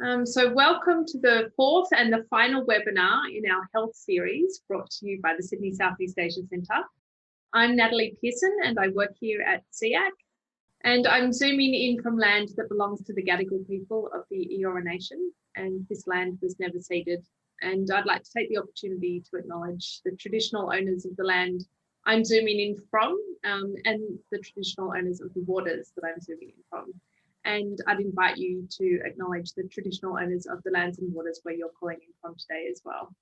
So welcome to the fourth and the final webinar in our health series brought to you by the Sydney Southeast Asia Centre. I'm Natalie Pearson and I work here at SEAC, and I'm zooming in from land that belongs to the Gadigal people of the Eora Nation, and this land was never ceded. And I'd like to take the opportunity to acknowledge the traditional owners of the land I'm zooming in from, and the traditional owners of the waters that I'm zooming in from. And I'd invite you to acknowledge the traditional owners of the lands and waters where you're calling in from today as well.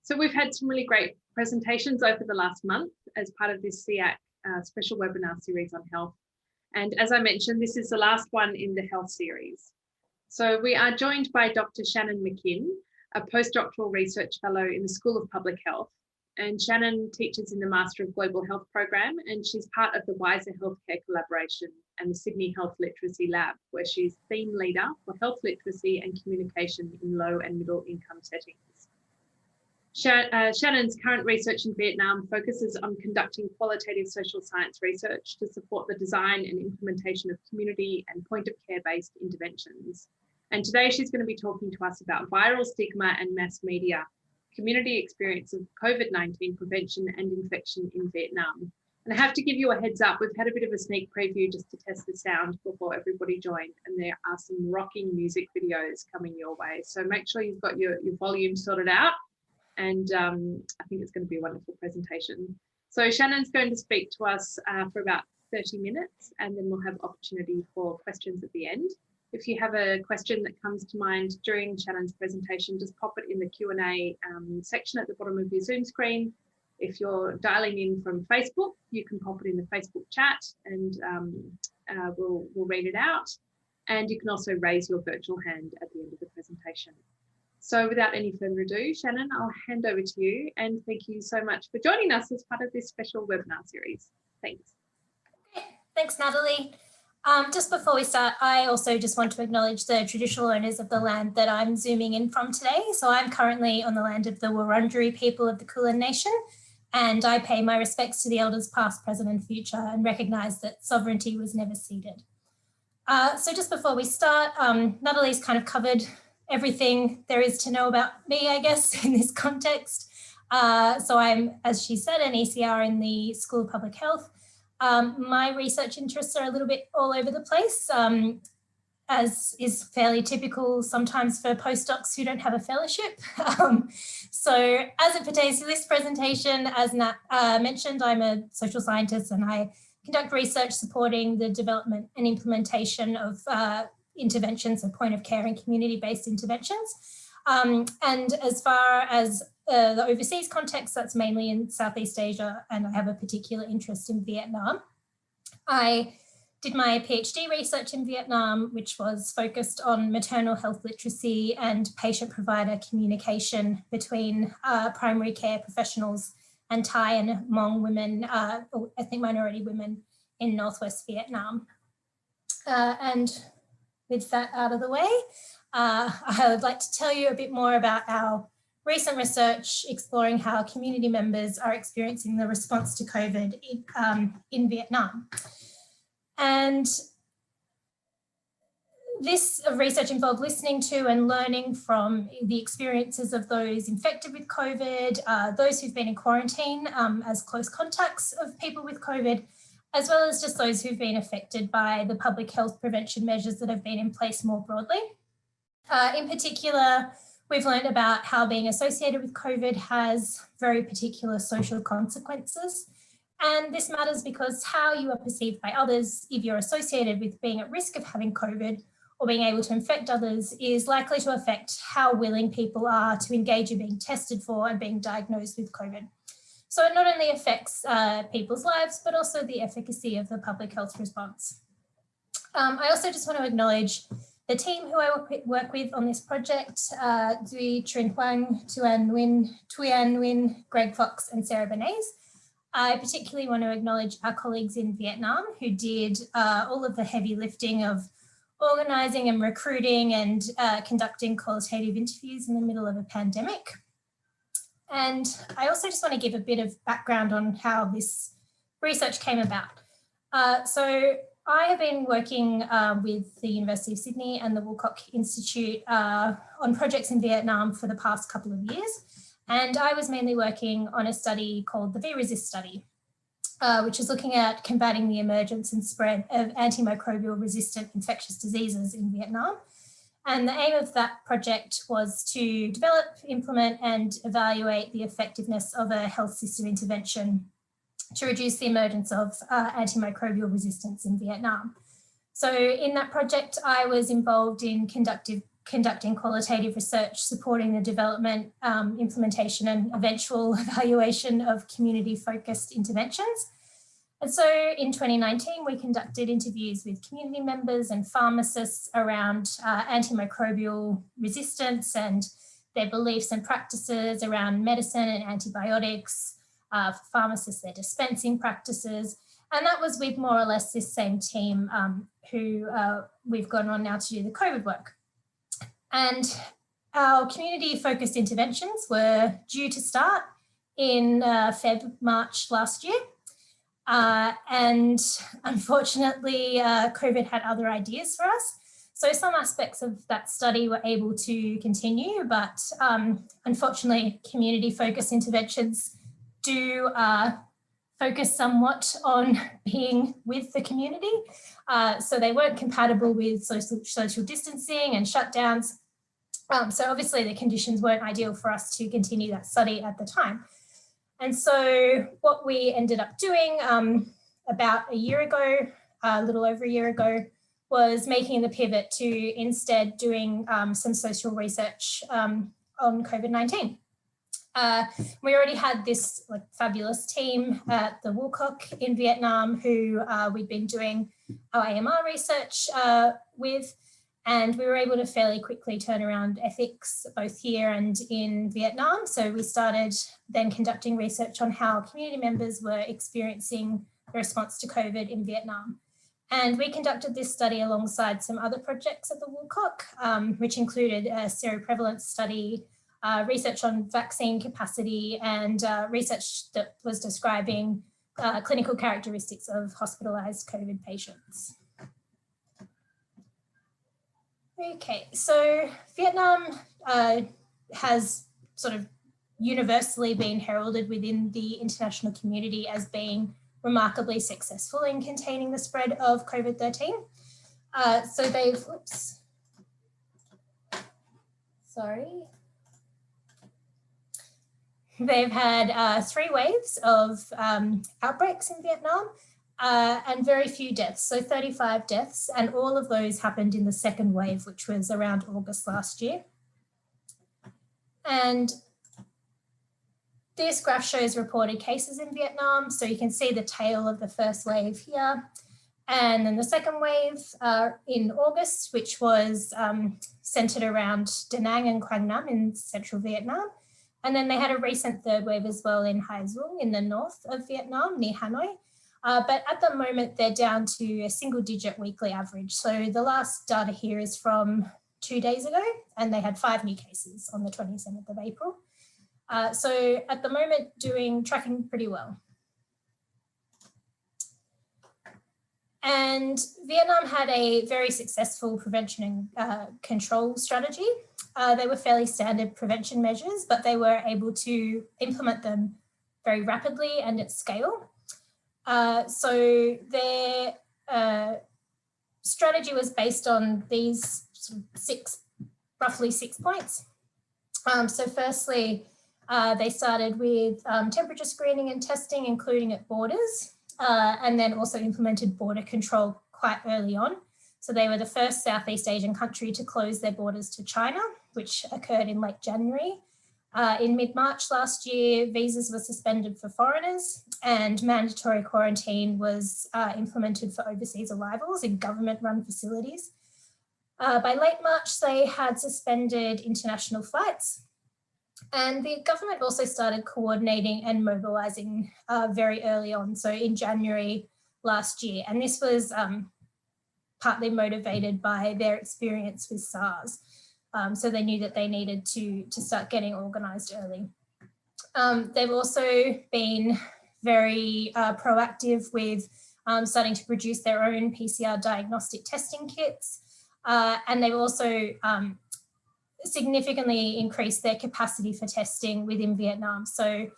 So we've had some really great presentations over the last month as part of this SEAC special webinar series on health. And as I mentioned, this is the last one in the health series. So we are joined by Dr. Shannon McKinn, a postdoctoral research fellow in the School of Public Health. And Shannon teaches in the Master of Global Health program, and she's part of the Wiser Healthcare Collaboration and the Sydney Health Literacy Lab, where she's theme leader for health literacy and communication in low and middle income settings. Shannon's current research in Vietnam focuses on conducting qualitative social science research to support the design and implementation of community and point of care based interventions. And today she's going to be talking to us about viral stigma and mass media, community experience of COVID-19 prevention and infection in Vietnam. And I have to give you a heads up, we've had a bit of a sneak preview just to test the sound before everybody joined, and there are some rocking music videos coming your way. So make sure you've got your volume sorted out, and I think it's going to be a wonderful presentation. So Shannon's going to speak to us for about 30 minutes, and then we'll have opportunity for questions at the end. If you have a question that comes to mind during Shannon's presentation, just pop it in the Q&A section at the bottom of your Zoom screen. If you're dialing in from Facebook, you can pop it in the Facebook chat, and we'll read it out. And you can also raise your virtual hand at the end of the presentation. So without any further ado, Shannon, I'll hand over to you, and thank you so much for joining us as part of this special webinar series. Thanks. Okay. Thanks, Natalie. Just before we start, I also just want to acknowledge the traditional owners of the land that I'm zooming in from today. So I'm currently on the land of the Wurundjeri people of the Kulin Nation, and I pay my respects to the elders past, present and future, and recognise that sovereignty was never ceded. So just before we start, Natalie's kind of covered everything there is to know about me, I guess, in this context. So I'm, as she said, an ECR in the School of Public Health. My research interests are a little bit all over the place, as is fairly typical sometimes for postdocs who don't have a fellowship. So as it pertains to this presentation, as Nat mentioned, I'm a social scientist and I conduct research supporting the development and implementation of interventions and point of care and community-based interventions. And as far as the overseas context, that's mainly in Southeast Asia, and I have a particular interest in Vietnam. I did my PhD research in Vietnam, which was focused on maternal health literacy and patient-provider communication between primary care professionals and Thai and Hmong women, or ethnic minority women in Northwest Vietnam. And with that out of the way, I would like to tell you a bit more about our recent research exploring how community members are experiencing the response to COVID in Vietnam. And this research involved listening to and learning from the experiences of those infected with COVID, those who've been in quarantine as close contacts of people with COVID, as well as just those who've been affected by the public health prevention measures that have been in place more broadly. In particular, we've learned about how being associated with COVID has very particular social consequences. And this matters because how you are perceived by others if you're associated with being at risk of having COVID or being able to infect others is likely to affect how willing people are to engage in being tested for and being diagnosed with COVID. So it not only affects people's lives, but also the efficacy of the public health response. I also just want to acknowledge the team who I work with on this project, Duy Trinh Huang, Tuan Nguyen, Greg Fox and Sarah Bernays. I particularly want to acknowledge our colleagues in Vietnam who did all of the heavy lifting of organising and recruiting and conducting qualitative interviews in the middle of a pandemic. And I also just want to give a bit of background on how this research came about. So I have been working with the University of Sydney and the Woolcock Institute on projects in Vietnam for the past couple of years. And I was mainly working on a study called the V-Resist study, which is looking at combating the emergence and spread of antimicrobial resistant infectious diseases in Vietnam. And the aim of that project was to develop, implement and evaluate the effectiveness of a health system intervention to reduce the emergence of antimicrobial resistance in Vietnam. So in that project, I was involved in conducting qualitative research, supporting the development, implementation and eventual evaluation of community-focused interventions. And so in 2019, we conducted interviews with community members and pharmacists around antimicrobial resistance and their beliefs and practices around medicine and antibiotics, for pharmacists, their dispensing practices. And that was with more or less this same team who we've gone on now to do the COVID work. And our community-focused interventions were due to start in March last year. And unfortunately, COVID had other ideas for us. So some aspects of that study were able to continue, but unfortunately, community-focused interventions do focus somewhat on being with the community. So they weren't compatible with social distancing and shutdowns. So obviously the conditions weren't ideal for us to continue that study at the time. And so what we ended up doing about a year ago, a little over a year ago, was making the pivot to instead doing some social research on COVID-19. We already had this fabulous team at the Woolcock in Vietnam who we'd been doing our AMR research with, and we were able to fairly quickly turn around ethics both here and in Vietnam. So we started then conducting research on how community members were experiencing the response to COVID in Vietnam. And we conducted this study alongside some other projects at the Woolcock, which included a seroprevalence study, research on vaccine capacity, and research that was describing clinical characteristics of hospitalised COVID patients. Okay, so Vietnam has sort of universally been heralded within the international community as being remarkably successful in containing the spread of COVID-19. So they've, they've had 3 waves of outbreaks in Vietnam and very few deaths, so 35 deaths, and all of those happened in the second wave, which was around August last year. And this graph shows reported cases in Vietnam, so you can see the tail of the first wave here. And then the second wave in August, which was centred around Da Nang and Quang Nam in central Vietnam. And then they had a recent third wave as well in Hai Dung in the north of Vietnam, near Hanoi. But at the moment, they're down to a single-digit weekly average. So the last data here is from 2 days ago, and they had 5 new cases on the 27th of April. So at the moment, tracking pretty well. And Vietnam had a very successful prevention and control strategy. They were fairly standard prevention measures, but they were able to implement them very rapidly and at scale. So their strategy was based on these roughly 6 points. So firstly, they started with temperature screening and testing, including at borders, and then also implemented border control quite early on. So they were the first Southeast Asian country to close their borders to China, which occurred in late January. In mid-March last year, visas were suspended for foreigners and mandatory quarantine was implemented for overseas arrivals in government-run facilities. By late March, they had suspended international flights. And the government also started coordinating and mobilising very early on, so in January last year. And this was partly motivated by their experience with SARS. So they knew that they needed to start getting organised early. They've also been very proactive with starting to produce their own PCR diagnostic testing kits. And they've also significantly increased their capacity for testing within Vietnam. So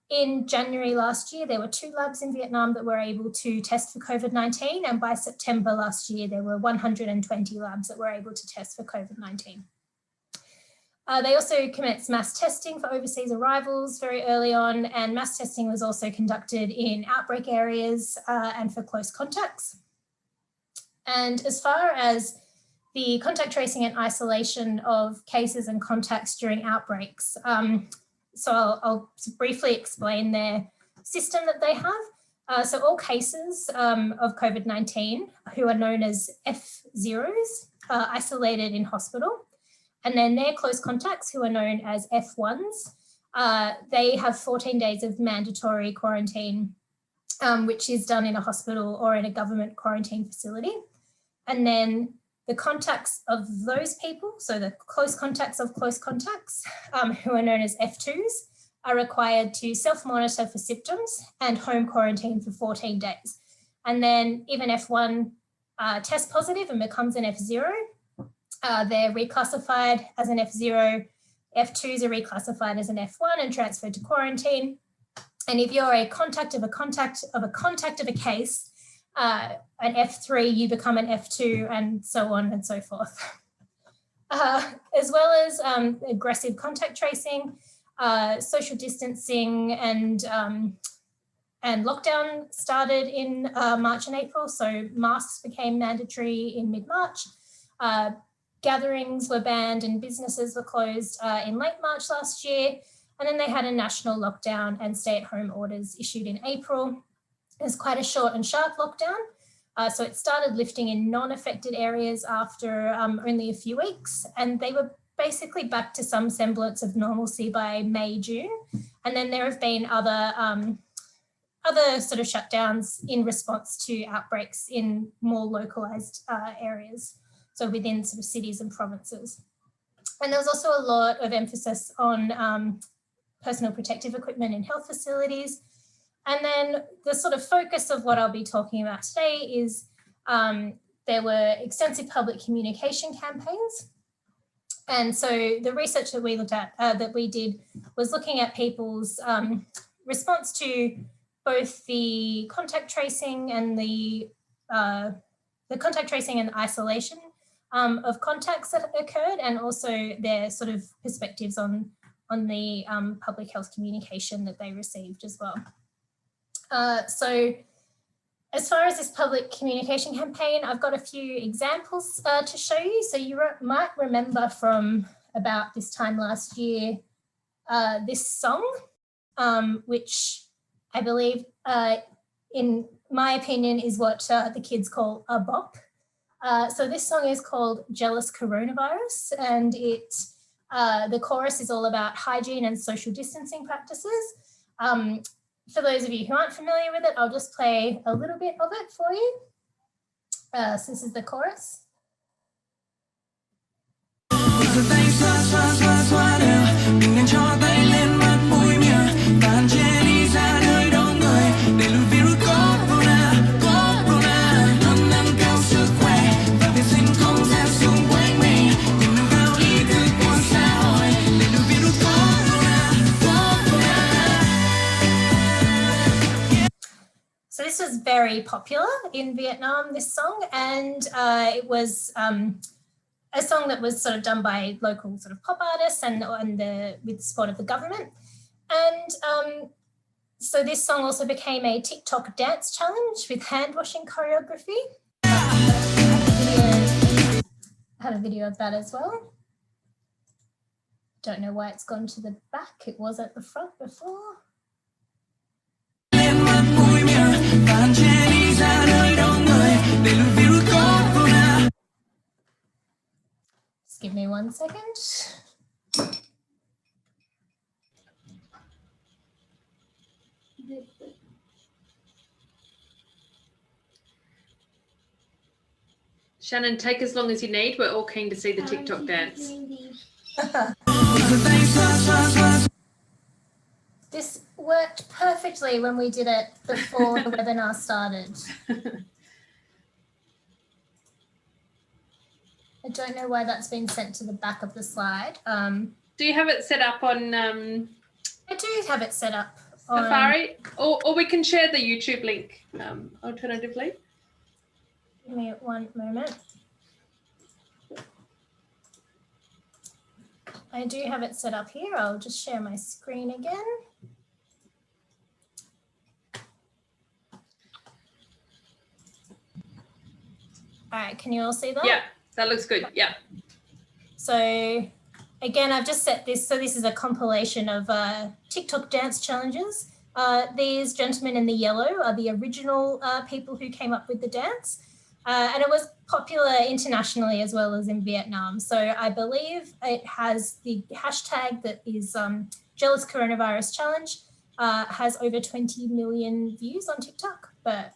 in January last year, there were 2 labs in Vietnam that were able to test for COVID-19. And by September last year, there were 120 labs that were able to test for COVID-19. They also commenced mass testing for overseas arrivals very early on, and mass testing was also conducted in outbreak areas and for close contacts. And as far as the contact tracing and isolation of cases and contacts during outbreaks, so I'll briefly explain their system that they have. So all cases of COVID-19 who are known as F0s are isolated in hospital. And then their close contacts, who are known as F1s, they have 14 days of mandatory quarantine, which is done in a hospital or in a government quarantine facility. And then the contacts of those people, so the close contacts of close contacts, who are known as F2s, are required to self-monitor for symptoms and home quarantine for 14 days. And then if an F1 tests positive and becomes an F0, they're reclassified as an F0, F2s are reclassified as an F1 and transferred to quarantine. And if you're a contact of a contact of a contact of a case, an F3, you become an F2 and so on and so forth. As well as aggressive contact tracing, social distancing and lockdown started in March and April. So masks became mandatory in mid-March. Gatherings were banned and businesses were closed in late March last year. And then they had a national lockdown and stay-at-home orders issued in April. It was quite a short and sharp lockdown. So it started lifting in non-affected areas after only a few weeks. And they were basically back to some semblance of normalcy by May, June. And then there have been other sort of shutdowns in response to outbreaks in more localized areas. So within sort of cities and provinces. And there was also a lot of emphasis on personal protective equipment in health facilities. And then the sort of focus of what I'll be talking about today is there were extensive public communication campaigns. And so the research that we looked at, that we did, was looking at people's response to both the contact tracing and the contact tracing and isolation of contacts that occurred, and also their sort of perspectives on the public health communication that they received as well. So as far as this public communication campaign, I've got a few examples to show you. So you might remember from about this time last year, this song, which I believe, in my opinion, is what the kids call a bop. So this song is called Jealous Coronavirus, and the chorus is all about hygiene and social distancing practices. For those of you who aren't familiar with it, I'll just play a little bit of it for you. So this is the chorus. So this was very popular in Vietnam, this song, and it was a song that was sort of done by local sort of pop artists and with the support of the government. And so this song also became a TikTok dance challenge with hand washing choreography. I had a video of that as well. Don't know why it's gone to the back. It was at the front before. Just give me 1 second. Shannon, take as long as you need. We're all keen to see the TikTok dance. This worked worked perfectly when we did it before the webinar started. I don't know why that's been sent to the back of the slide. Do you have it set up on I do have it set up Safari, or we can share the YouTube link alternatively. Give me one moment. I do have it set up here. I'll just share my screen again. All right, can you all see that? Yeah, that looks good. Yeah. So again, I've just set this. So this is a compilation of TikTok dance challenges. These gentlemen in the yellow are the original people who came up with the dance. And it was popular internationally as well as in Vietnam. So I believe it has the hashtag that is Jealous Coronavirus Challenge, has over 20 million views on TikTok. But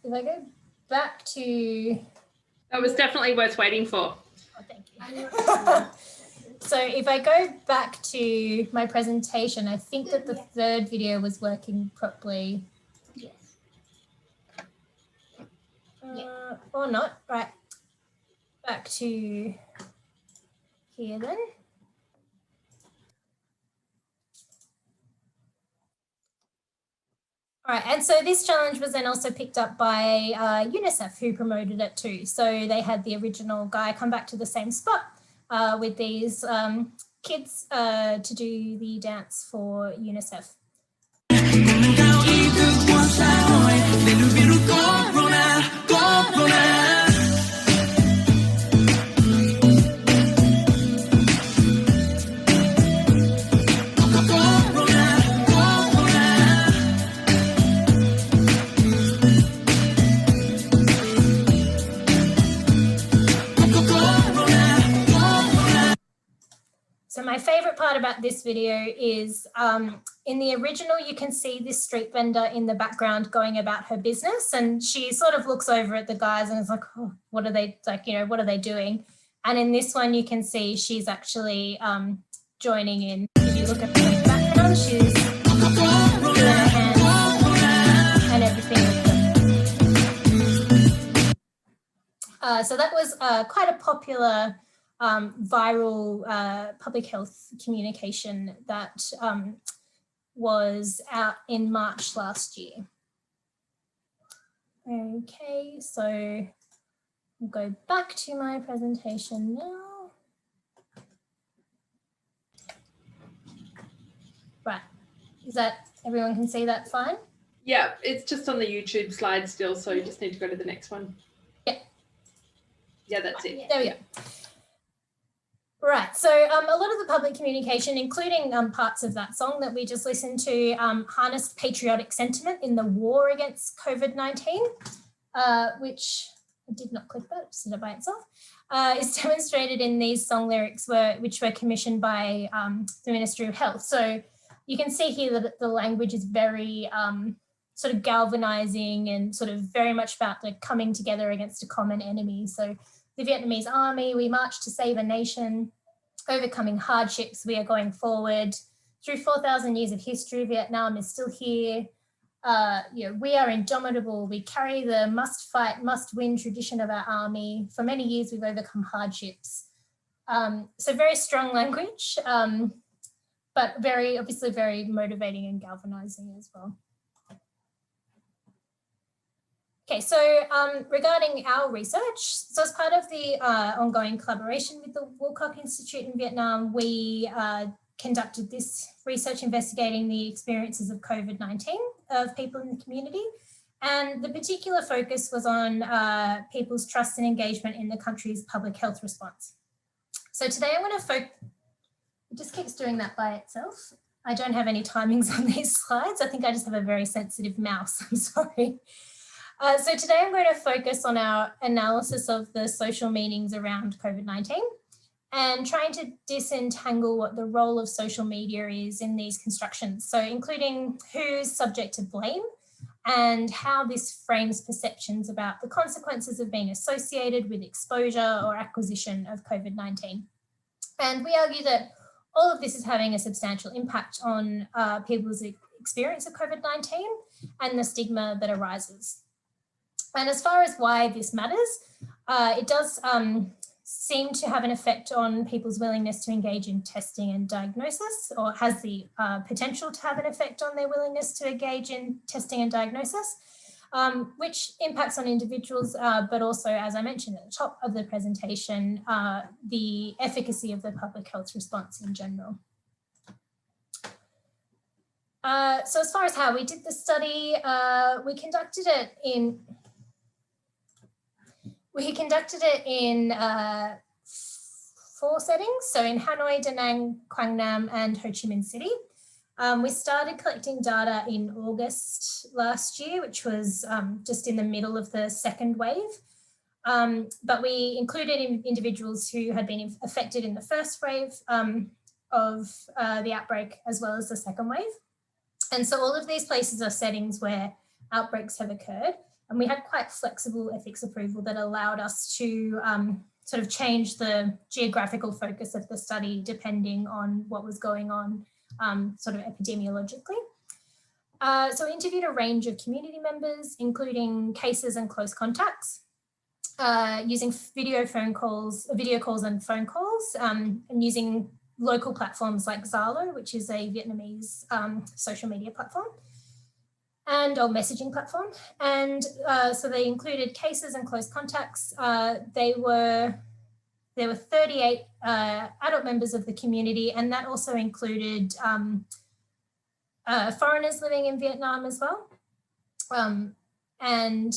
if I go back to... That was definitely worth waiting for. Oh, thank you. So if I go back to my presentation, I think that the third video was working properly. Yes. Or not, right. Back to here then. All right, and so this challenge was then also picked up by UNICEF, who promoted it too. So they had the original guy come back to the same spot with these kids to do the dance for UNICEF. So my favorite part about this video is in the original, you can see this street vendor in the background going about her business, and she sort of looks over at the guys and is like, oh, what are they like, you know, what are they doing? And in this one, you can see she's actually joining in. If you look at the background, she's doing her hands and everything with them. So that was quite a popular viral public health communication that was out in March last year. Okay, so we'll go back to my presentation now. Right, is that, everyone can see that fine? Yeah, it's just on the YouTube slide still, so you just need to go to the next one. Yeah. Yeah, that's it. There we go. Right, so a lot of the public communication, including parts of that song that we just listened to, harnessed patriotic sentiment in the war against COVID-19, which I did not click that, just did it by itself, is demonstrated in these song lyrics which were commissioned by the Ministry of Health. So you can see here that the language is very sort of galvanizing and sort of very much about like coming together against a common enemy. So the Vietnamese army, we march to save a nation, overcoming hardships, we are going forward. Through 4,000 years of history, Vietnam is still here. You know, we are indomitable. We carry the must fight, must win tradition of our army. For many years, we've overcome hardships. So very strong language, but obviously very motivating and galvanizing as well. Okay, so regarding our research, so as part of the ongoing collaboration with the Woolcock Institute in Vietnam, we conducted this research investigating the experiences of COVID-19 of people in the community. And the particular focus was on people's trust and engagement in the country's public health response. So today I'm going to focus, it just keeps doing that by itself. I don't have any timings on these slides. I think I just have a very sensitive mouse, I'm sorry. So today I'm going to focus on our analysis of the social meanings around COVID-19 and trying to disentangle what the role of social media is in these constructions. So including who's subject to blame and how this frames perceptions about the consequences of being associated with exposure or acquisition of COVID-19. And we argue that all of this is having a substantial impact on people's experience of COVID-19 and the stigma that arises. And as far as why this matters, it does seem to have an effect on people's willingness to engage in testing and diagnosis, or has the potential to have an effect on their willingness to engage in testing and diagnosis, which impacts on individuals, but also, as I mentioned at the top of the presentation, the efficacy of the public health response in general. So as far as how we did the study, we conducted it in 4 settings, so in Hanoi, Da Nang, Quang Nam and Ho Chi Minh City. We started collecting data in August last year, which was just in the middle of the second wave. But we included individuals who had been affected in the first wave of the outbreak, as well as the second wave. And so all of these places are settings where outbreaks have occurred. And we had quite flexible ethics approval that allowed us to sort of change the geographical focus of the study depending on what was going on sort of epidemiologically. So we interviewed a range of community members, including cases and close contacts, using video calls and phone calls, and using local platforms like Zalo, which is a Vietnamese social media platform, or messaging platform. And so they included cases and close contacts. There were 38 adult members of the community, and that also included foreigners living in Vietnam as well. And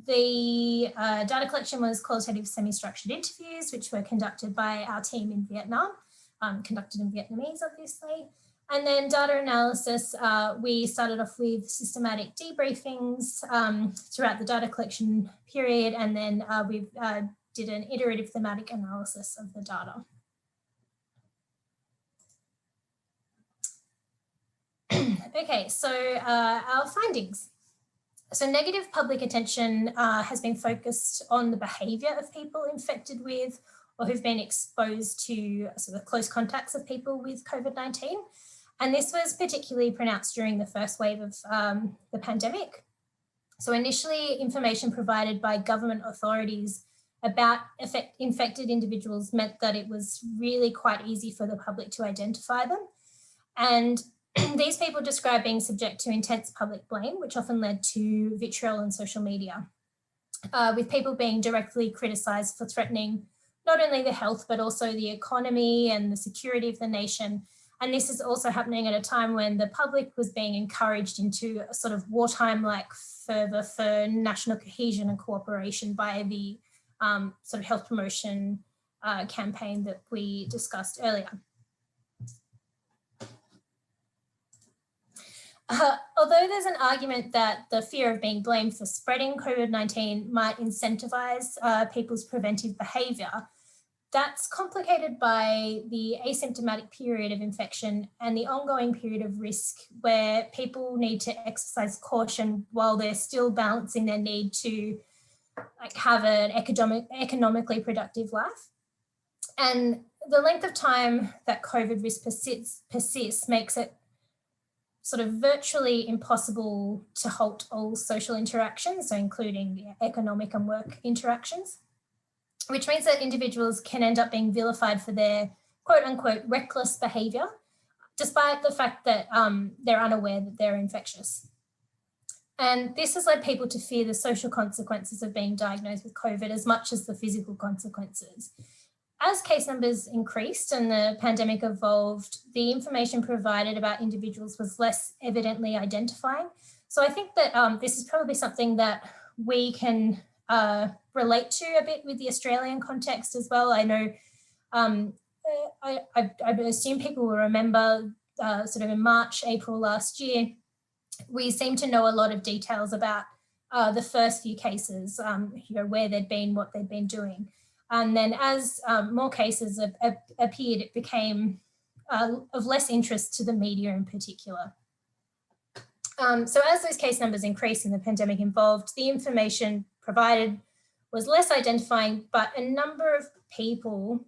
the data collection was qualitative semi-structured interviews, which were conducted by our team in Vietnam, conducted in Vietnamese, obviously. And then data analysis, we started off with systematic debriefings throughout the data collection period, and then we did an iterative thematic analysis of the data. Okay, so our findings. So negative public attention has been focused on the behaviour of people infected with or who've been exposed to sort of close contacts of people with COVID-19. And this was particularly pronounced during the first wave of the pandemic. So initially, information provided by government authorities about infected individuals meant that it was really quite easy for the public to identify them. And these people described being subject to intense public blame, which often led to vitriol on social media, with people being directly criticised for threatening not only the health, but also the economy and the security of the nation. And this is also happening at a time when the public was being encouraged into a sort of wartime-like fervour for national cohesion and cooperation by the sort of health promotion campaign that we discussed earlier. Although there's an argument that the fear of being blamed for spreading COVID-19 might incentivise people's preventive behaviour, that's complicated by the asymptomatic period of infection and the ongoing period of risk where people need to exercise caution while they're still balancing their need to have an economically productive life. And the length of time that COVID risk persists makes it sort of virtually impossible to halt all social interactions, so including the economic and work interactions, which means that individuals can end up being vilified for their quote unquote reckless behaviour, despite the fact that they're unaware that they're infectious. And this has led people to fear the social consequences of being diagnosed with COVID as much as the physical consequences. As case numbers increased and the pandemic evolved, the information provided about individuals was less evidently identifying. So I think that this is probably something that we can relate to a bit with the Australian context as well. I know, I assume people will remember sort of in March, April last year, we seem to know a lot of details about the first few cases, where they'd been, what they'd been doing. And then as more cases appeared, it became of less interest to the media in particular. So as those case numbers increased and the pandemic evolved, the information provided was less identifying, but a number of people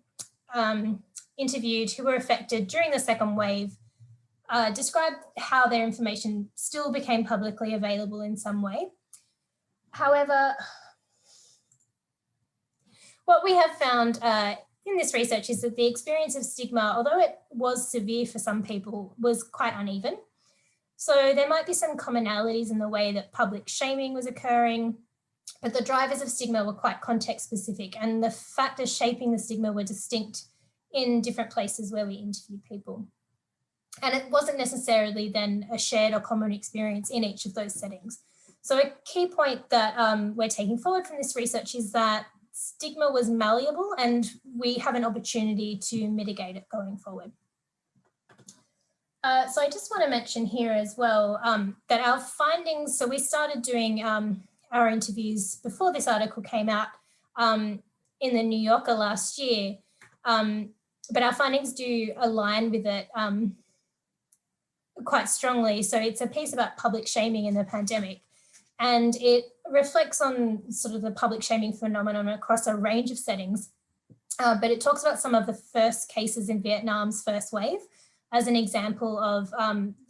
interviewed who were affected during the second wave described how their information still became publicly available in some way. However, what we have found in this research is that the experience of stigma, although it was severe for some people, was quite uneven. So there might be some commonalities in the way that public shaming was occurring, but the drivers of stigma were quite context specific, and the factors shaping the stigma were distinct in different places where we interviewed people. And it wasn't necessarily then a shared or common experience in each of those settings. So a key point that we're taking forward from this research is that stigma was malleable and we have an opportunity to mitigate it going forward. So I just want to mention here as well that our findings, so we started doing our interviews before this article came out in the New Yorker last year, but our findings do align with it quite strongly. So it's a piece about public shaming in the pandemic, and it reflects on sort of the public shaming phenomenon across a range of settings, but it talks about some of the first cases in Vietnam's first wave as an example of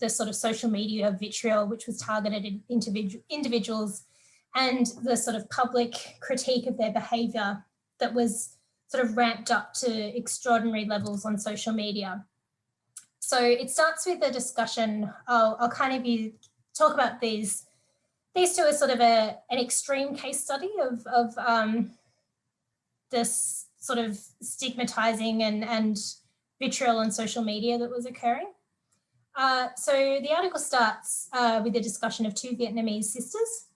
the sort of social media vitriol which was targeted at individuals, and the sort of public critique of their behaviour that was sort of ramped up to extraordinary levels on social media. So it starts with a discussion. I'll kind of talk about these two as sort of an extreme case study of this sort of stigmatizing and vitriol on social media that was occurring. So the article starts with a discussion of two Vietnamese sisters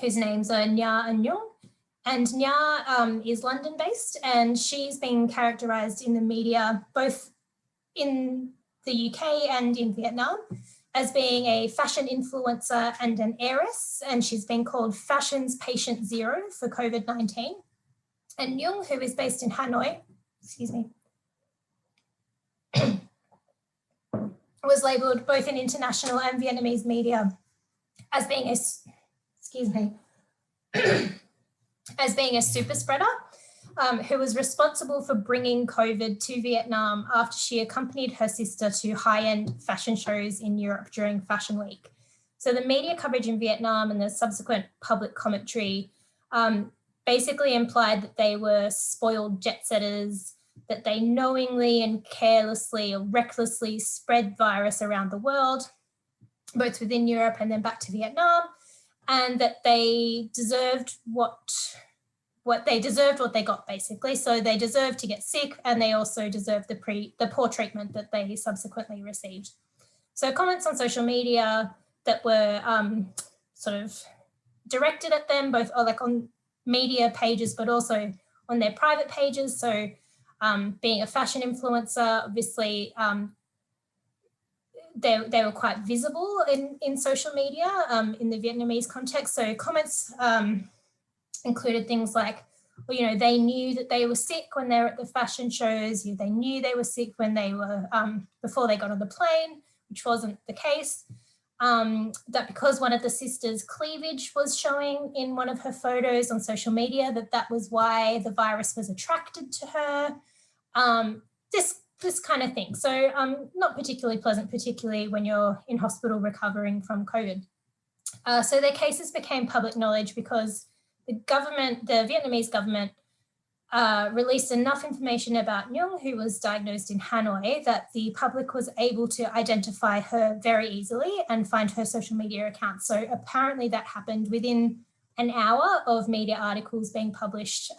whose names are Nha and Nhung. And Nha is London-based, and she's been characterised in the media, both in the UK and in Vietnam, as being a fashion influencer and an heiress, and she's been called fashion's patient zero for COVID-19. And Nhung, who is based in Hanoi, was labelled both in international and Vietnamese media as being as being a super spreader who was responsible for bringing COVID to Vietnam after she accompanied her sister to high-end fashion shows in Europe during Fashion Week. So the media coverage in Vietnam and the subsequent public commentary basically implied that they were spoiled jet setters, that they knowingly and carelessly or recklessly spread virus around the world, both within Europe and then back to Vietnam, and that they deserved what they got, basically. So they deserved to get sick, and they also deserved the poor treatment that they subsequently received. So comments on social media that were sort of directed at them, both like on media pages, but also on their private pages. So being a fashion influencer, obviously they were quite visible in social media in the Vietnamese context. So comments included things like, well, you know, they knew that they were sick when they were at the fashion shows. They knew they were sick when they were before they got on the plane, which wasn't the case. That because one of the sisters' cleavage was showing in one of her photos on social media, that was why the virus was attracted to her. This kind of thing. So not particularly pleasant, particularly when you're in hospital recovering from COVID. So their cases became public knowledge because the Vietnamese government released enough information about Nhung, who was diagnosed in Hanoi, that the public was able to identify her very easily and find her social media accounts. So apparently that happened within an hour of media articles being published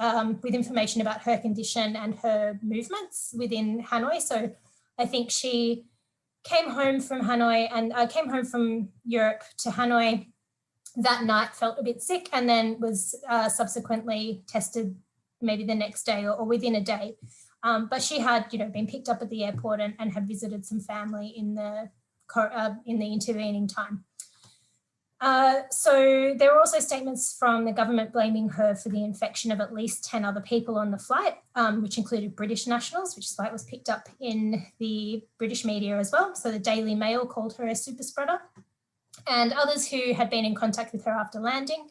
with information about her condition and her movements within Hanoi. So I think she came home from Hanoi and came home from Europe to Hanoi that night, felt a bit sick, and then was subsequently tested maybe the next day or within a day. But she had, been picked up at the airport and had visited some family in the intervening time. So there were also statements from the government blaming her for the infection of at least 10 other people on the flight, which included British nationals, which is why it was picked up in the British media as well. So the Daily Mail called her a super spreader, and others who had been in contact with her after landing.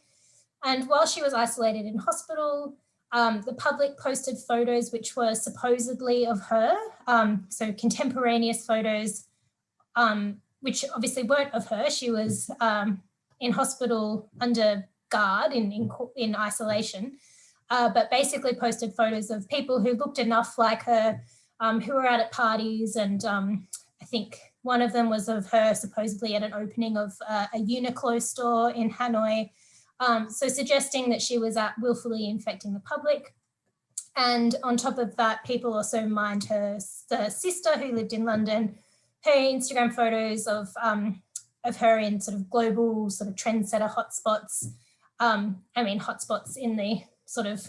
And while she was isolated in hospital, the public posted photos which were supposedly of her, so contemporaneous photos, which obviously weren't of her. She was in hospital under guard in isolation, but basically posted photos of people who looked enough like her, who were out at parties, and I think one of them was of her supposedly at an opening of a Uniqlo store in Hanoi, so suggesting that she was willfully infecting the public. And on top of that, people also mined her sister who lived in London, her Instagram photos of her in sort of global sort of trendsetter hotspots. Hotspots in the sort of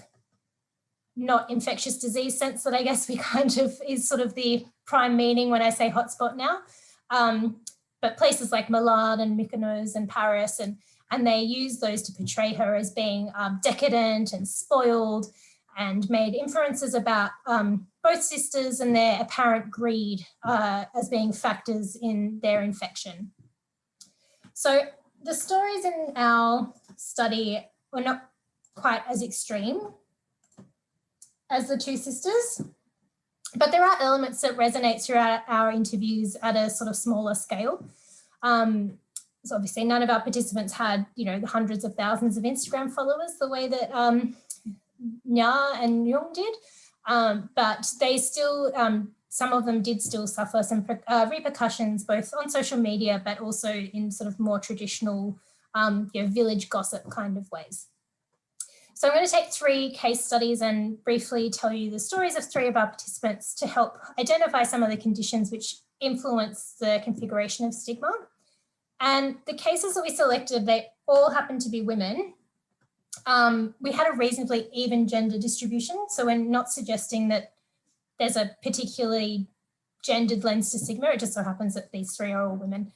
not infectious disease sense that I guess we kind of is sort of the prime meaning when I say hotspot now. But places like Milan and Mykonos and Paris, and they use those to portray her as being decadent and spoiled, and made inferences about both sisters and their apparent greed as being factors in their infection. So the stories in our study were not quite as extreme as the two sisters, but there are elements that resonate throughout our interviews at a sort of smaller scale. So obviously none of our participants had, the hundreds of thousands of Instagram followers the way that Nya and Jung did, but they still, some of them did still suffer some repercussions both on social media, but also in sort of more traditional village gossip kind of ways. So I'm going to take 3 case studies and briefly tell you the stories of 3 of our participants to help identify some of the conditions which influence the configuration of stigma. And the cases that we selected, they all happen to be women. We had a reasonably even gender distribution, so we're not suggesting that there's a particularly gendered lens to stigma. It just so happens that these 3 are all women.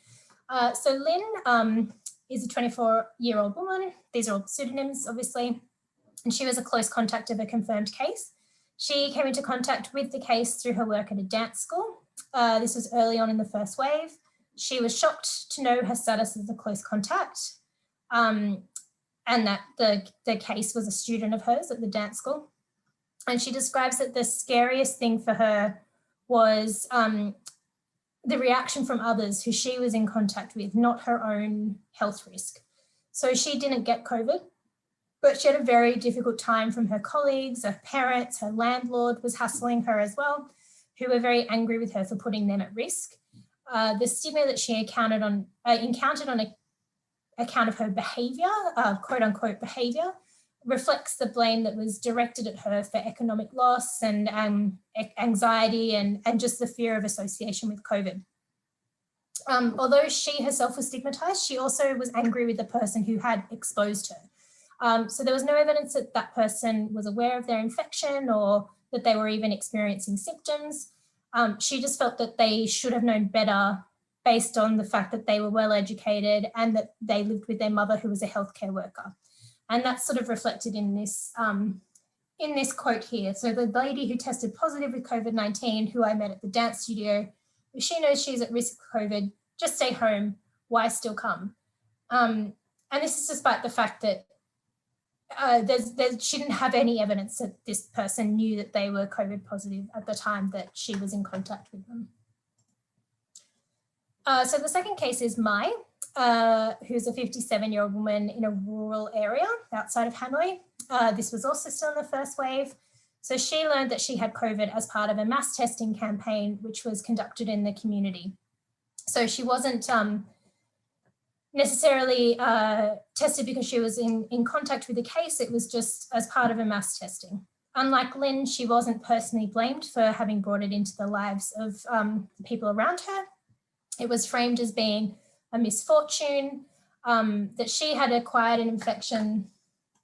So Lynn is a 24-year-old woman. These are all pseudonyms, obviously. And she was a close contact of a confirmed case. She came into contact with the case through her work at a dance school. This was early on in the first wave. She was shocked to know her status as a close contact, and that the case was a student of hers at the dance school. And she describes that the scariest thing for her was the reaction from others who she was in contact with, not her own health risk. So she didn't get COVID, but she had a very difficult time from her colleagues, her parents, her landlord was hassling her as well, who were very angry with her for putting them at risk. The stigma that she encountered on account of her behaviour, quote unquote behaviour, reflects the blame that was directed at her for economic loss and anxiety and just the fear of association with COVID. Although she herself was stigmatised, she also was angry with the person who had exposed her. So there was no evidence that that person was aware of their infection or that they were even experiencing symptoms. She just felt that they should have known better based on the fact that they were well educated and that they lived with their mother who was a healthcare worker. And that's sort of reflected in this quote here. So the lady who tested positive with COVID-19, who I met at the dance studio, if she knows she's at risk of COVID, just stay home, why still come? And this is despite the fact that she didn't have any evidence that this person knew that they were COVID positive at the time that she was in contact with them. So the second case is Mai, who's a 57-year-old woman in a rural area outside of Hanoi. This was also still in the first wave. So she learned that she had COVID as part of a mass testing campaign, which was conducted in the community. So she wasn't necessarily tested because she was in contact with the case. It was just as part of a mass testing. Unlike Lynn, she wasn't personally blamed for having brought it into the lives of the people around her. It was framed as being a misfortune, that she had acquired an infection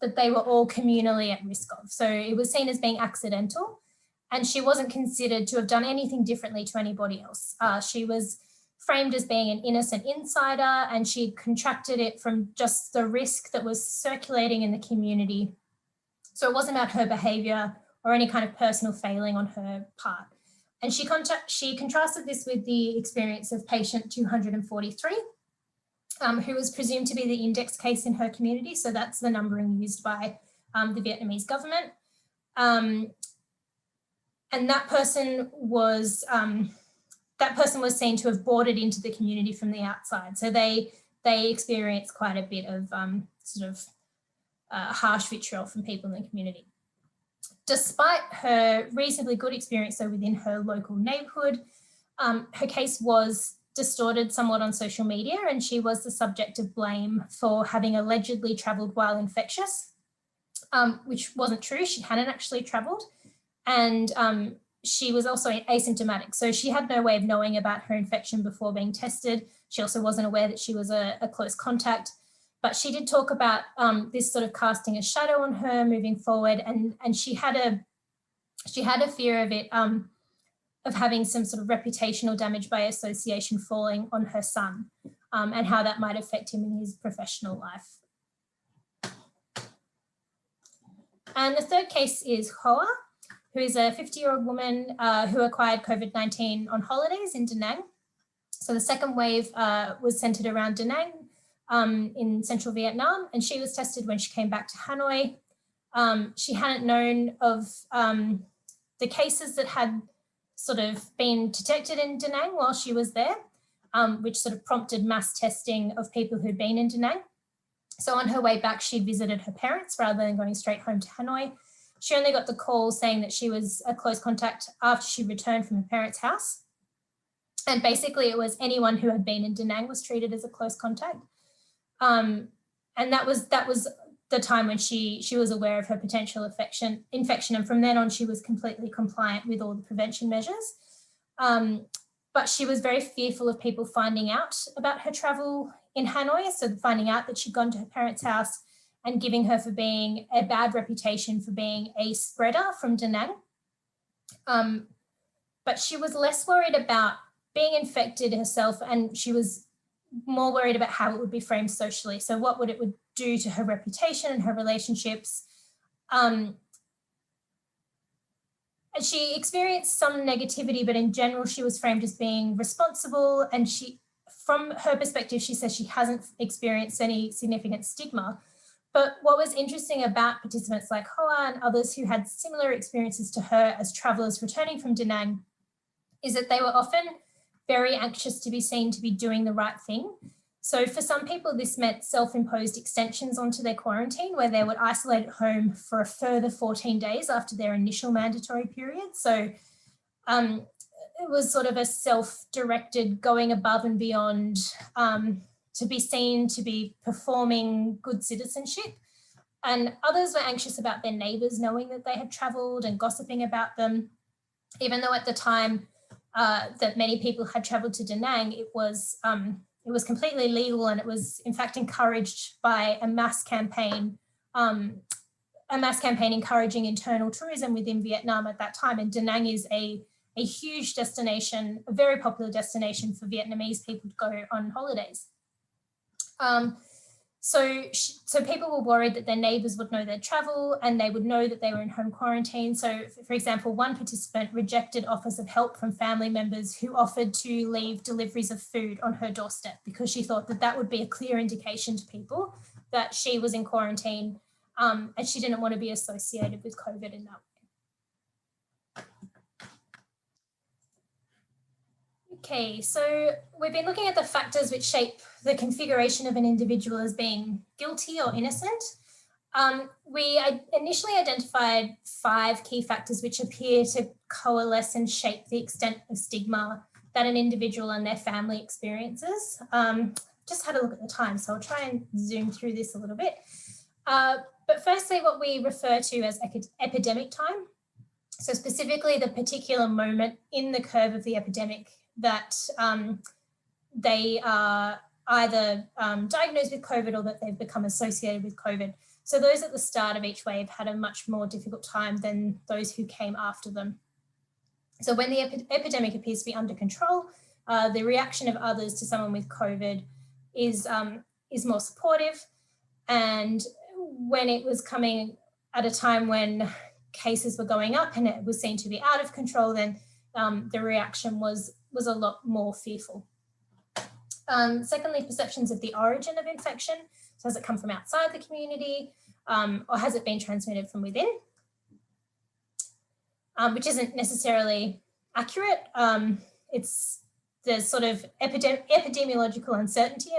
that they were all communally at risk of. So it was seen as being accidental, and she wasn't considered to have done anything differently to anybody else. She was framed as being an innocent insider, and she contracted it from just the risk that was circulating in the community. So it wasn't about her behaviour or any kind of personal failing on her part. And she contrasted this with the experience of patient 243, who was presumed to be the index case in her community. So that's the numbering used by the Vietnamese government. And that person was seen to have brought it into the community from the outside. So they experienced quite a bit of harsh vitriol from people in the community. Despite her reasonably good experience though within her local neighbourhood, her case was distorted somewhat on social media, and she was the subject of blame for having allegedly travelled while infectious, which wasn't true. She hadn't actually travelled, and she was also asymptomatic. So she had no way of knowing about her infection before being tested. She also wasn't aware that she was a close contact. But she did talk about this sort of casting a shadow on her moving forward, and she had a fear of it, of having some sort of reputational damage by association falling on her son, and how that might affect him in his professional life. And the third case is Hoa, who is a 50-year-old woman who acquired COVID-19 on holidays in Da Nang. So the second wave was centered around Da Nang, in central Vietnam, and she was tested when she came back to Hanoi. She hadn't known of the cases that had sort of been detected in Da Nang while she was there, which sort of prompted mass testing of people who'd been in Da Nang. So on her way back, she visited her parents rather than going straight home to Hanoi. She only got the call saying that she was a close contact after she returned from her parents' house. And basically it was anyone who had been in Da Nang was treated as a close contact. And that was the time when she was aware of her potential infection, and from then on she was completely compliant with all the prevention measures. But she was very fearful of people finding out about her travel in Hanoi, so finding out that she'd gone to her parents' house and giving her for being a bad reputation for being a spreader from Da Nang. But she was less worried about being infected herself, and she was more worried about how it would be framed socially. So what it would do to her reputation and her relationships. And she experienced some negativity, but in general, she was framed as being responsible. And from her perspective, she says she hasn't experienced any significant stigma. But what was interesting about participants like Hoa and others who had similar experiences to her as travellers returning from Da Nang is that they were often very anxious to be seen to be doing the right thing. So for some people, this meant self-imposed extensions onto their quarantine, where they would isolate at home for a further 14 days after their initial mandatory period. So it was sort of a self-directed going above and beyond to be seen to be performing good citizenship. And others were anxious about their neighbours knowing that they had travelled and gossiping about them, even though at the time that many people had travelled to Da Nang, it was completely legal, and it was in fact encouraged by a mass campaign encouraging internal tourism within Vietnam at that time. And Da Nang is a huge destination, a very popular destination for Vietnamese people to go on holidays. So people were worried that their neighbours would know their travel, and they would know that they were in home quarantine. So, for example, one participant rejected offers of help from family members who offered to leave deliveries of food on her doorstep because she thought that that would be a clear indication to people that she was in quarantine, and she didn't want to be associated with COVID in that way. Okay, so we've been looking at the factors which shape the configuration of an individual as being guilty or innocent. We initially identified 5 key factors which appear to coalesce and shape the extent of stigma that an individual and their family experiences. just had a look at the time, so I'll try and zoom through this a little bit. But firstly, what we refer to as epidemic time. So specifically the particular moment in the curve of the epidemic that they are either diagnosed with COVID or that they've become associated with COVID. So those at the start of each wave had a much more difficult time than those who came after them. So when the epidemic appears to be under control, the reaction of others to someone with COVID is more supportive. And when it was coming at a time when cases were going up and it was seen to be out of control, then the reaction was a lot more fearful. Secondly, perceptions of the origin of infection. So has it come from outside the community or has it been transmitted from within? Which isn't necessarily accurate. It's the sort of epidemiological uncertainty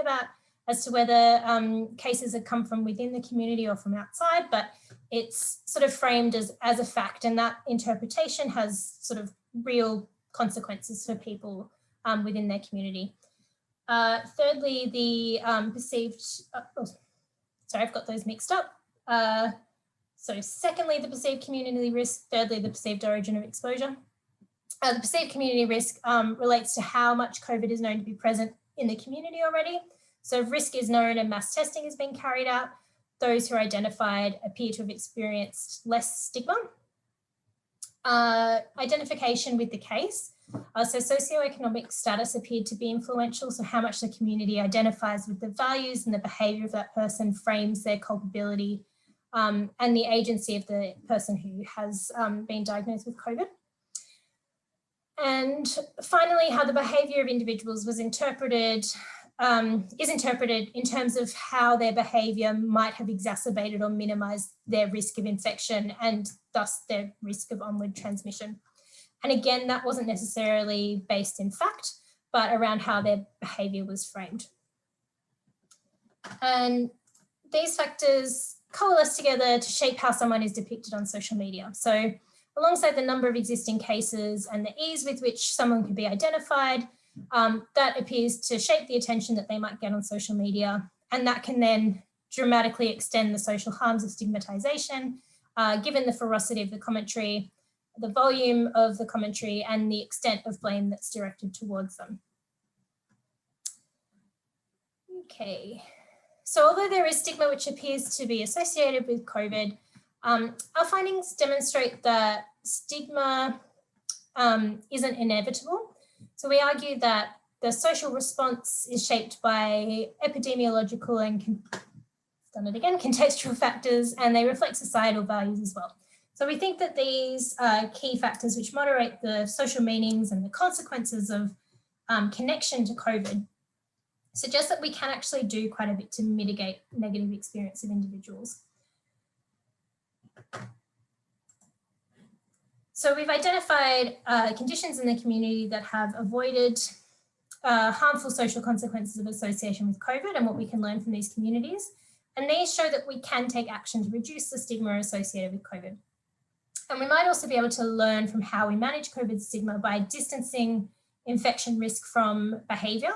as to whether cases have come from within the community or from outside, but it's sort of framed as a fact, and that interpretation has sort of real consequences for people within their community. Thirdly, the perceived, sorry, I've got those mixed up. So secondly, the perceived community risk. Thirdly, the perceived origin of exposure. The perceived community risk relates to how much COVID is known to be present in the community already. So if risk is known and mass testing has been carried out, those who are identified appear to have experienced less stigma. Identification with the case. So socioeconomic status appeared to be influential. So how much the community identifies with the values and the behaviour of that person frames their culpability and the agency of the person who has been diagnosed with COVID. And finally, how the behaviour of individuals was interpreted, is interpreted in terms of how their behaviour might have exacerbated or minimised their risk of infection and thus their risk of onward transmission. And again, that wasn't necessarily based in fact, but around how their behaviour was framed. And these factors coalesce together to shape how someone is depicted on social media. So alongside the number of existing cases and the ease with which someone could be identified, that appears to shape the attention that they might get on social media. And that can then dramatically extend the social harms of stigmatisation, given the ferocity of the commentary, the volume of the commentary, and the extent of blame that's directed towards them. Okay, so although there is stigma which appears to be associated with COVID, our findings demonstrate that stigma isn't inevitable. So we argue that the social response is shaped by epidemiological and contextual factors, and they reflect societal values as well. So we think that these key factors which moderate the social meanings and the consequences of connection to COVID suggest that we can actually do quite a bit to mitigate negative experience of individuals. So we've identified conditions in the community that have avoided harmful social consequences of association with COVID and what we can learn from these communities. And these show that we can take action to reduce the stigma associated with COVID. And we might also be able to learn from how we manage COVID stigma by distancing infection risk from behaviour,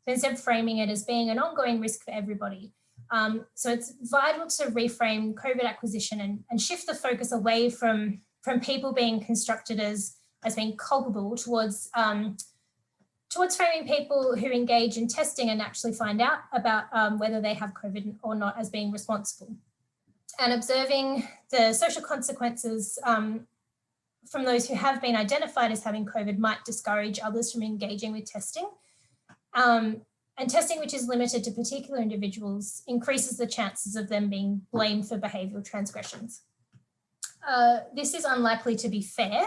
so instead of framing it as being an ongoing risk for everybody. So it's vital to reframe COVID acquisition and shift the focus away from people being constructed as being culpable towards framing people who engage in testing and actually find out about whether they have COVID or not as being responsible. And observing the social consequences from those who have been identified as having COVID might discourage others from engaging with testing. And testing which is limited to particular individuals increases the chances of them being blamed for behavioural transgressions. This is unlikely to be fair,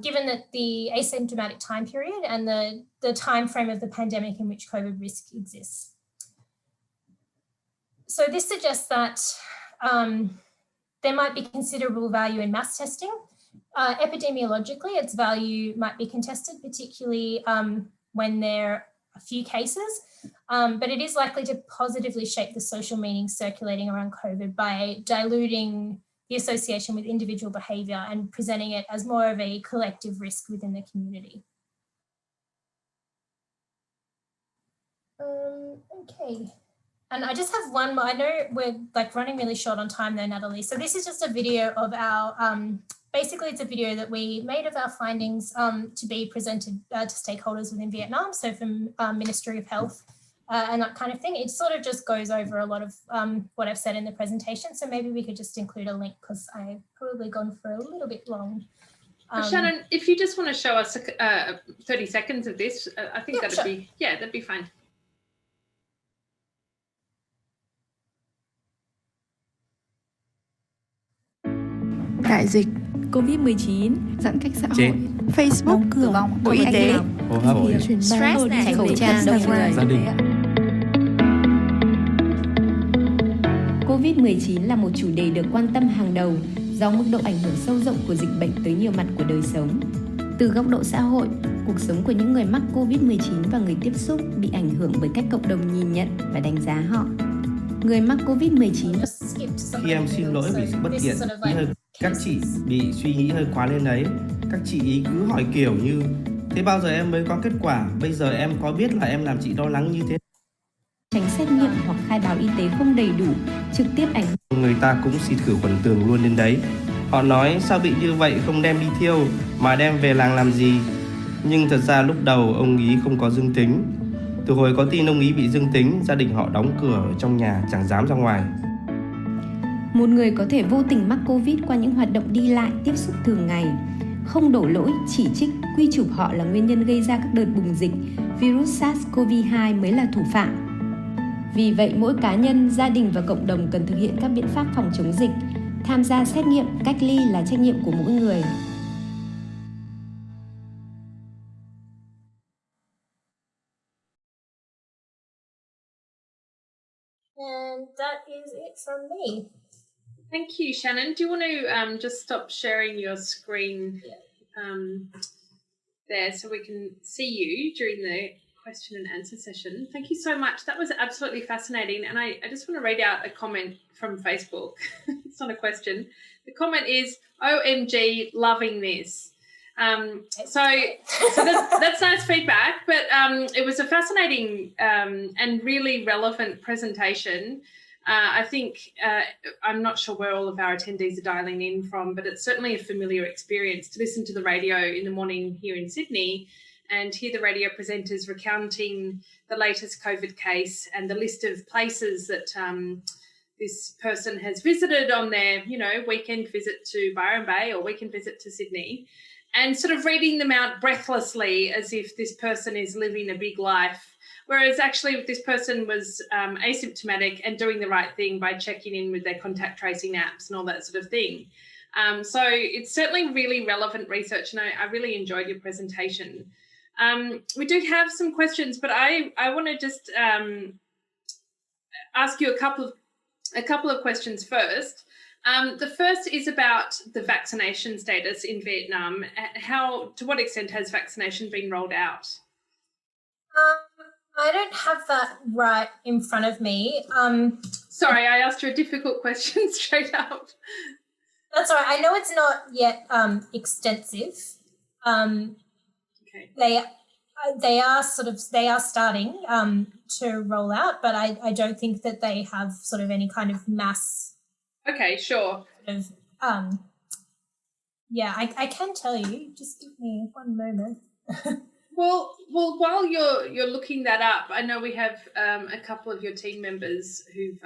given that the asymptomatic time period and the time frame of the pandemic in which COVID risk exists. So this suggests that there might be considerable value in mass testing. Epidemiologically, its value might be contested, particularly when there are a few cases, but it is likely to positively shape the social meaning circulating around COVID by diluting the association with individual behaviour and presenting it as more of a collective risk within the community. Okay. And I just have one more. I know we're like running really short on time though, Natalie. So this is just a video of our, basically it's a video that we made of our findings to be presented to stakeholders within Vietnam. So from Ministry of Health and that kind of thing. It sort of just goes over a lot of what I've said in the presentation. So maybe we could just include a link because I've probably gone for a little bit long. Shannon, if you just want to show us 30 seconds of this, I think that'd be fine. Đại dịch, COVID-19, giãn cách xã Chết. hội, Facebook, đóng cửa, Bộ Y tế, hô hấp, truyền stress ban, này, khẩu khẩu trang, trang, đông người, gia đình. COVID-19 là một chủ đề được quan tâm hàng đầu do mức độ ảnh hưởng sâu rộng của dịch bệnh tới nhiều mặt của đời sống. Từ góc độ xã hội, cuộc sống của những người mắc COVID-19 và người tiếp xúc bị ảnh hưởng bởi cách cộng đồng nhìn nhận và đánh giá họ. Người mắc COVID-19 Khi em xin lỗi vì sự bất tiện, các chị bị suy nghĩ hơi quá lên đấy. Các chị ý cứ hỏi kiểu như thế bao giờ em mới có kết quả, bây giờ em có biết là em làm chị lo lắng như thế. Tránh xét nghiệm hoặc khai báo y tế không đầy đủ, trực tiếp ảnh hưởng. Người ta cũng xịt khử khuẩn tường luôn lên đấy. Họ nói sao bị như vậy không đem đi thiêu mà đem về làng làm gì. Nhưng thật ra lúc đầu ông ý không có dương tính. Từ hồi có tin ông ý bị dương tính, gia đình họ đóng cửa ở trong nhà chẳng dám ra ngoài. Một người có thể vô tình mắc Covid qua những hoạt động đi lại, tiếp xúc thường ngày. Không đổ lỗi, chỉ trích, quy chụp họ là nguyên nhân gây ra các đợt bùng dịch, virus SARS-CoV-2 mới là thủ phạm. Vì vậy, mỗi cá nhân, gia đình và cộng đồng cần thực hiện các biện pháp phòng chống dịch. Tham gia xét nghiệm, cách ly là trách nhiệm của mỗi người. And that is it from me. Thank you, Shannon. Do you want to just stop sharing your screen there so we can see you during the question and answer session? Thank you so much. That was absolutely fascinating. And I just want to read out a comment from Facebook. It's not a question. The comment is, OMG, loving this. So that's nice feedback, but it was a fascinating and really relevant presentation. I think I'm not sure where all of our attendees are dialing in from, but it's certainly a familiar experience to listen to the radio in the morning here in Sydney and hear the radio presenters recounting the latest COVID case and the list of places that this person has visited on their, weekend visit to Byron Bay or weekend visit to Sydney, and sort of reading them out breathlessly as if this person is living a big life. Whereas actually this person was asymptomatic and doing the right thing by checking in with their contact tracing apps and all that sort of thing. So it's certainly really relevant research, and I really enjoyed your presentation. We do have some questions, but I want to just ask you a couple of questions first. The first is about the vaccination status in Vietnam. To what extent has vaccination been rolled out? I don't have that right in front of me. Sorry, I asked you a difficult question straight up. That's all right. I know it's not yet extensive. Okay. They are starting to roll out, but I don't think that they have sort of any kind of mass. Okay, sure. Sort of, I can tell you. Just give me one moment. Well, while you're looking that up, I know we have a couple of your team members who've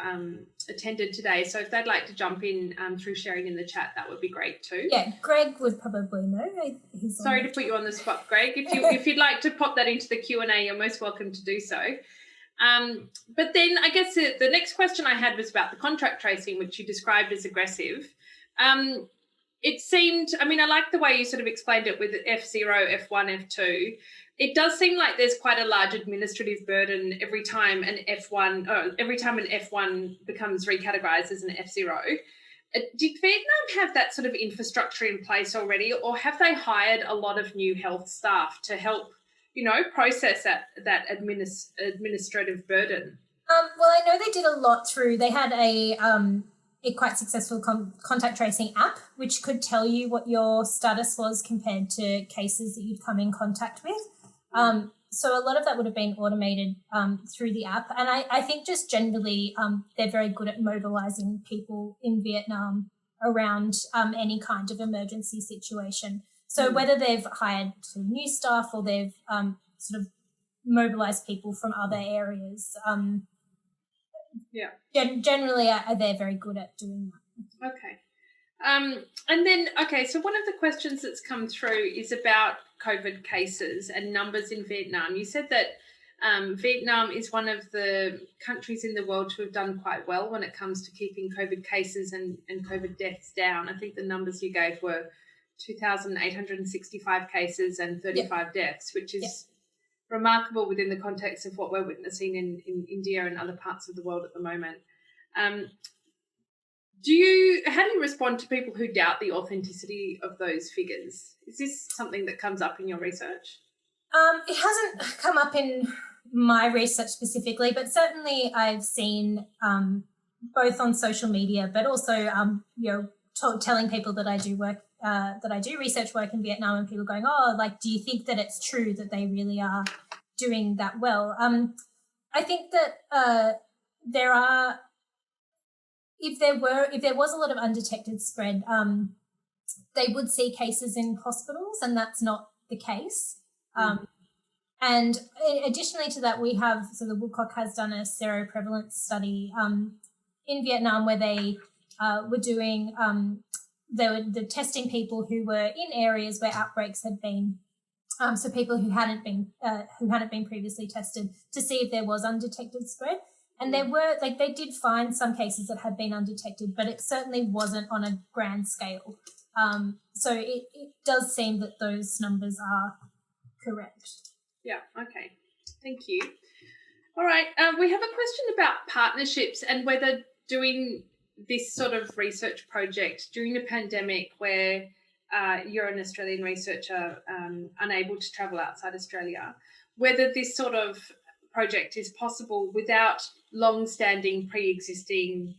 attended today. So if they'd like to jump in through sharing in the chat, that would be great too. Yeah, Greg would probably know. Sorry to put you on the spot, Greg. If you'd like to pop that into the Q&A, you're most welcome to do so. But then I guess the next question I had was about the contact tracing, which you described as aggressive. It seemed, I like the way you sort of explained it with F0, F1, F2. It does seem like there's quite a large administrative burden every time an F1 becomes recategorized as an F0. Did Vietnam have that sort of infrastructure in place already, or have they hired a lot of new health staff to help, process that administrative burden? Well, I know they did a lot through, they had a quite successful contact tracing app, which could tell you what your status was compared to cases that you'd come in contact with. So a lot of that would have been automated through the app. And I think just generally they're very good at mobilising people in Vietnam around any kind of emergency situation. So whether they've hired sort of new staff or they've sort of mobilised people from other areas, generally they're very good at doing that. Okay. And then, so one of the questions that's come through is about COVID cases and numbers in Vietnam. You said that Vietnam is one of the countries in the world to have done quite well when it comes to keeping COVID cases and COVID deaths down. I think the numbers you gave were 2,865 cases and 35 deaths, which is remarkable within the context of what we're witnessing in India and other parts of the world at the moment. How do you respond to people who doubt the authenticity of those figures? Is this something that comes up in your research? It hasn't come up in my research specifically, but certainly I've seen both on social media, but also telling people that I do work, that I do research work in Vietnam, and people going, "Oh, like, do you think that it's true that they really are doing that well?" I think that there are. If there was a lot of undetected spread, they would see cases in hospitals, and that's not the case. And additionally to that, we have, so the Woodcock has done a seroprevalence study in Vietnam where they were doing, they were testing people who were in areas where outbreaks had been, so people who hadn't been previously tested, to see if there was undetected spread. And there were, they did find some cases that had been undetected, but it certainly wasn't on a grand scale. So it does seem that those numbers are correct. Yeah, okay. Thank you. All right, we have a question about partnerships and whether doing this sort of research project during a pandemic where you're an Australian researcher unable to travel outside Australia, whether this sort of project is possible without long-standing, pre-existing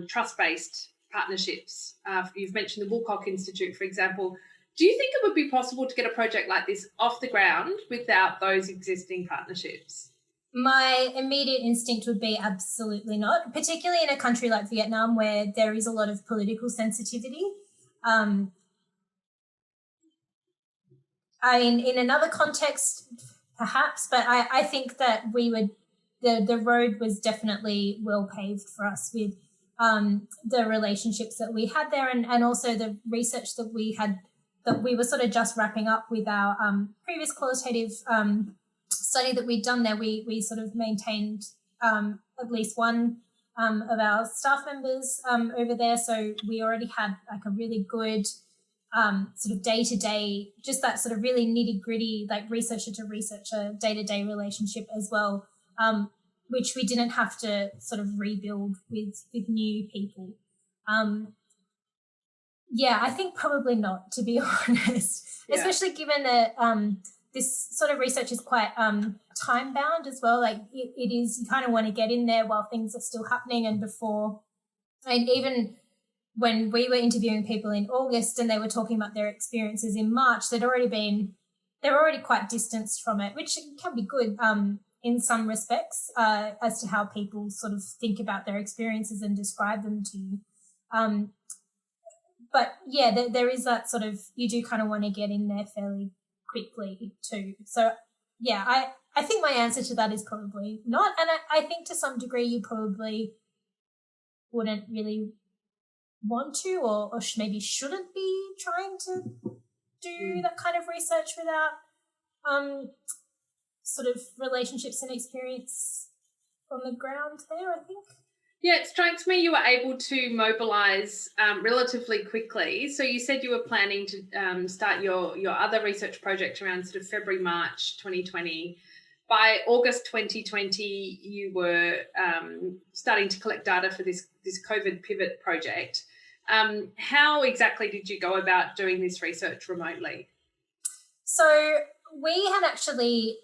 trust-based partnerships. You've mentioned the Woodcock Institute, for example. Do you think it would be possible to get a project like this off the ground without those existing partnerships? My immediate instinct would be absolutely not, particularly in a country like Vietnam where there is a lot of political sensitivity. In another context, perhaps, but I think that the road was definitely well paved for us with the relationships that we had there, and also the research that we had, that we were sort of just wrapping up with our previous qualitative study that we'd done there. We sort of maintained at least one of our staff members over there, so we already had like a really good sort of day-to-day, just that sort of really nitty-gritty, like researcher to researcher, day-to-day relationship as well, which we didn't have to sort of rebuild with new people. I think probably not, to be honest, especially given that this sort of research is quite time-bound as well. Like it is, you kind of want to get in there while things are still happening and before, and even when we were interviewing people in August and they were talking about their experiences in March, they were already quite distanced from it, which can be good in some respects as to how people sort of think about their experiences and describe them to you. But yeah, there is that sort of, you do kind of want to get in there fairly quickly too. So yeah, I think my answer to that is probably not. And I think to some degree you probably wouldn't really want to or maybe shouldn't be trying to do that kind of research without sort of relationships and experience on the ground there, I think. Yeah, it strikes me you were able to mobilise relatively quickly. So you said you were planning to start your other research project around sort of February, March 2020. By August 2020, you were starting to collect data for this COVID pivot project. How exactly did you go about doing this research remotely? So we had actually,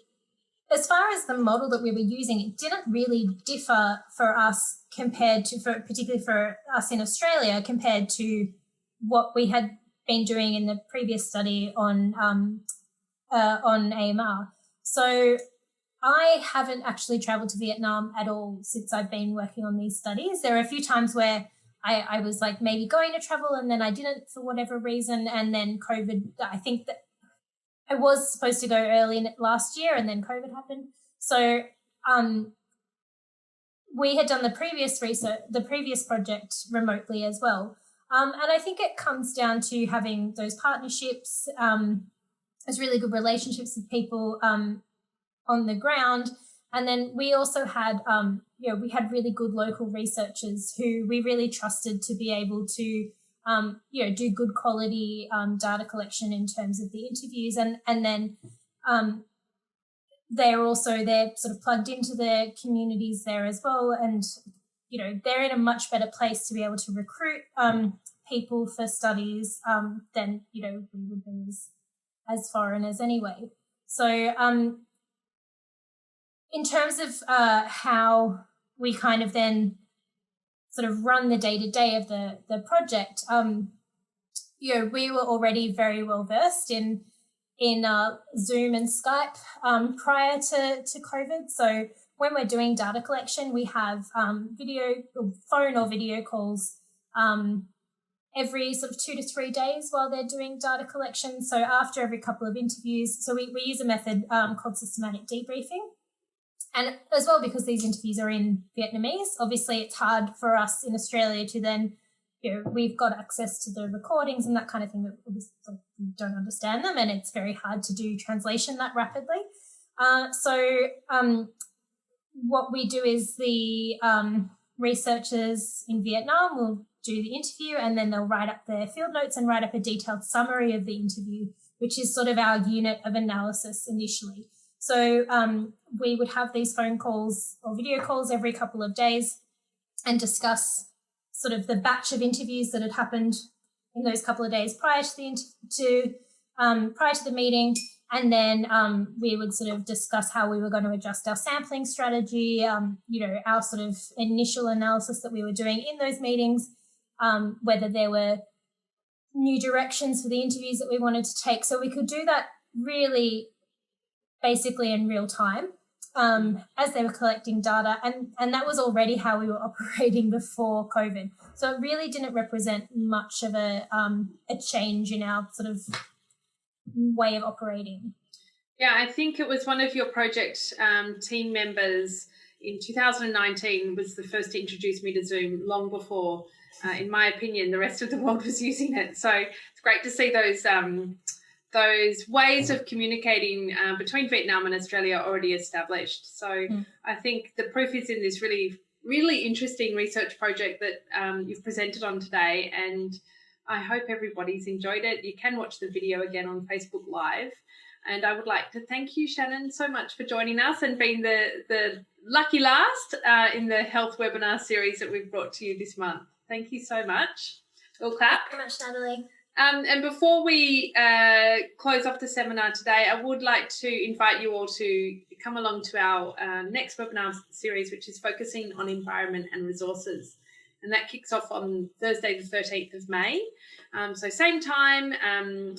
as far as the model that we were using, it didn't really differ for us particularly for us in Australia, compared to what we had been doing in the previous study on AMR. So I haven't actually travelled to Vietnam at all since I've been working on these studies. There are a few times where I was like maybe going to travel and then I didn't for whatever reason, and then COVID, I think that I was supposed to go early last year and then COVID happened. So we had done the previous project remotely as well. And I think it comes down to having those partnerships, those really good relationships with people on the ground. And then we also had, we had really good local researchers who we really trusted to be able to, do good quality data collection in terms of the interviews. And then they're sort of plugged into their communities there as well. And, they're in a much better place to be able to recruit people for studies than, we would be as foreigners anyway. So in terms of how we kind of then sort of run the day-to-day of the project, we were already very well versed in Zoom and Skype prior to COVID. So when we're doing data collection, we have phone or video calls every sort of 2 to 3 days while they're doing data collection. So after every couple of interviews, so we use a method called systematic debriefing. And as well, because these interviews are in Vietnamese, obviously it's hard for us in Australia to then, we've got access to the recordings and that kind of thing, but we don't understand them, and it's very hard to do translation that rapidly. What we do is the researchers in Vietnam will do the interview, and then they'll write up their field notes and write up a detailed summary of the interview, which is sort of our unit of analysis initially. So we would have these phone calls or video calls every couple of days and discuss sort of the batch of interviews that had happened in those couple of days prior to the meeting. And then we would sort of discuss how we were going to adjust our sampling strategy, our sort of initial analysis that we were doing in those meetings, whether there were new directions for the interviews that we wanted to take. So we could do that really basically in real time as they were collecting data. And that was already how we were operating before COVID. So it really didn't represent much of a change in our sort of way of operating. Yeah, I think it was one of your project team members in 2019 was the first to introduce me to Zoom, long before, in my opinion, the rest of the world was using it. So it's great to see those ways of communicating between Vietnam and Australia already established. So I think the proof is in this really, really interesting research project that you've presented on today, and I hope everybody's enjoyed it. You can watch the video again on Facebook Live. And I would like to thank you, Shannon, so much for joining us and being the lucky last in the health webinar series that we've brought to you this month. Thank you so much. We'll clap. Thank you so much, Natalie. And before we close off the seminar today, I would like to invite you all to come along to our next webinar series, which is focusing on environment and resources. And that kicks off on Thursday, the 13th of May. So same time,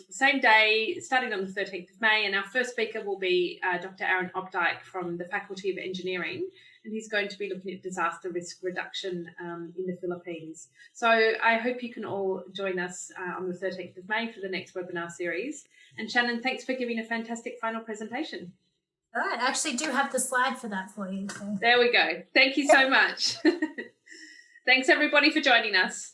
same day, starting on the 13th of May. And our first speaker will be Dr. Aaron Opdyke from the Faculty of Engineering. And he's going to be looking at disaster risk reduction in the Philippines. So I hope you can all join us on the 13th of May for the next webinar series. And Shannon, thanks for giving a fantastic final presentation. All right, I actually do have the slide for that for you. So. There we go. Thank you so much. Thanks, everybody, for joining us.